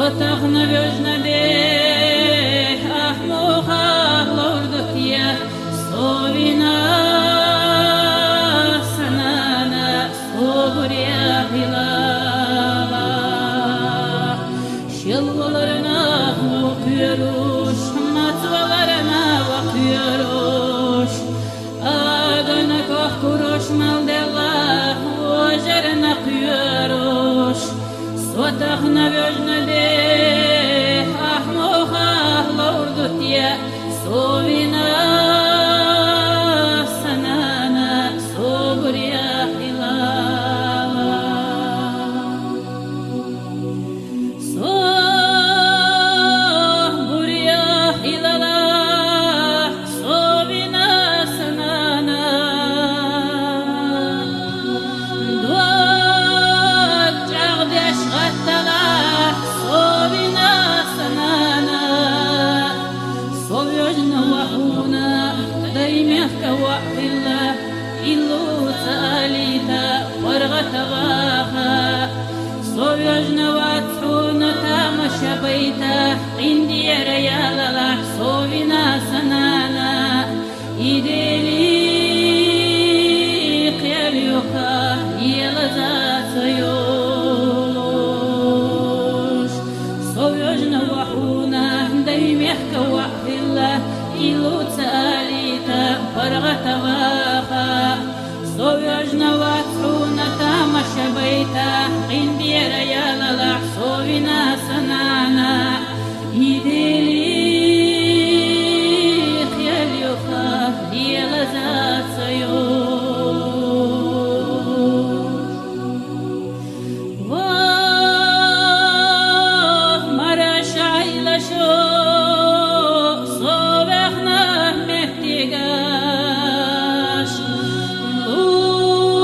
Sotaqna vözna de ahmuha lorduk ya sovina sanana soburya hilala şılgılarına okuyoruz matvalarına bakıyoruz adına kohkuruş maldella ojarına kuyuyoruz Sotaqna vözna de ahmuha lorduk ya sovina sanana soburya hilala soburya hilala sovina sanana duak cağdeş gattala sovina sanana sovyojna wahuna daymehka wahilla illu salita wargata waha sovyojna wathuna tamasha baita indiyara yalala sovina sanana ideli qiyal yuka yelazatayush sovyojna wahuna daymehka wahilla illu salita wargata waha sovyojna wathuna tamasha baita indiyara yalala sovina sanana ideli qiyal yuka yelazatayush Vah maraş aylaşo sobeğna mehtigaş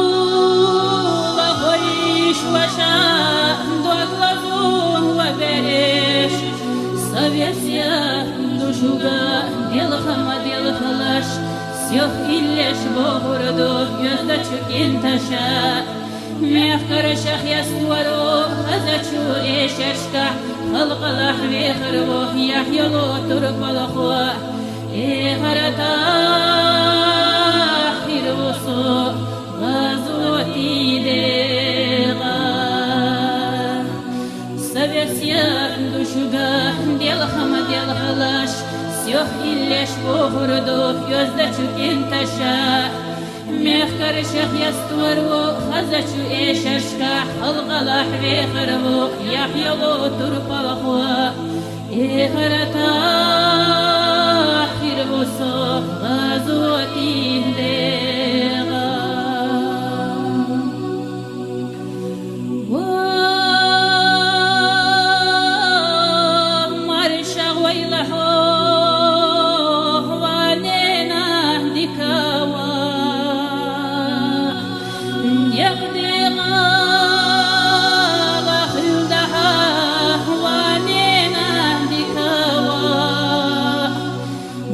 Ula hoyiş vaşa doglazun ve bereş Sovyetya duşuga delhama delhalaş Сёх иллеш богороду gözde çöken taşa Mehkarışak yastuvaro azachу eşeşka Halqalah vekırvo yahyalo turpalakho Eharata hirvosu gazuloti dega Sovetya duşuga delhama delhalaş Сёх иллеш богороду gözde çöken taşa Mehkarışak yastuvaro azachу eşeşka Halqalah vekırvo yahyalo turpalakho Eharata hirvosu gazuloti dega Marşaq waylaho wanena dikawa yaqdiqa lahildaha wanena dikawa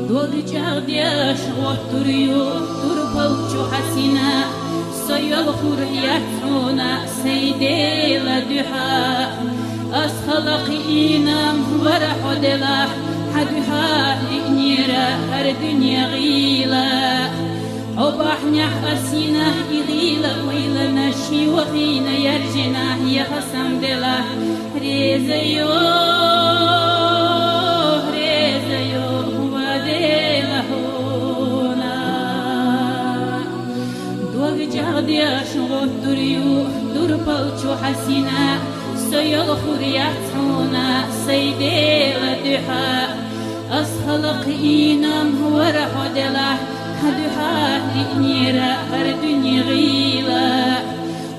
doli cağdiyaş oturuyu turpalçu hasina soyol hurriyatuna seydela düha أسخلق إنام ورح دله حدها لإنيرا هر دنيا غيلا وبحنح أسينا إغيلا ويلا نشي وخينا يرجنا يخسم دله ريزيو ريزيو ودلهونا دوغ جغدياش غدريو دربلچو حسينا سيل خرياتنا سيدي لدها أسخلق إنام ورح دله هدها لإنيرا هر دنيا غيلا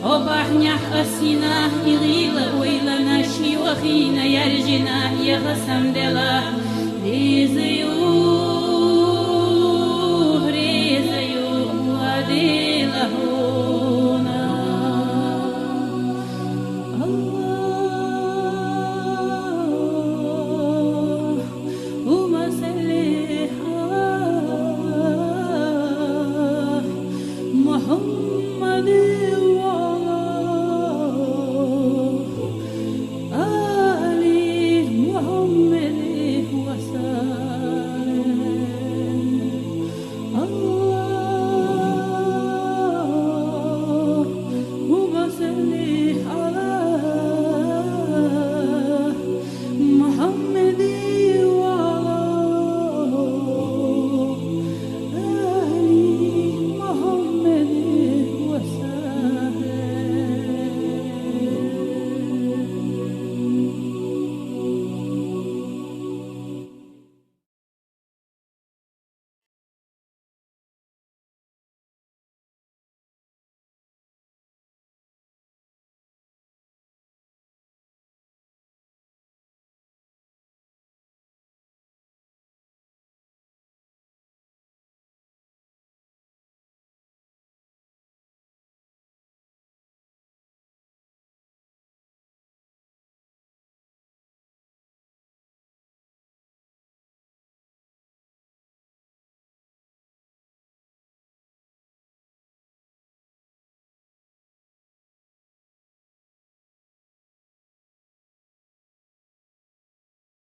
وبحنح أسينا إغيلا ويلا نشي وخينا يرجنا يغسم دله ريزي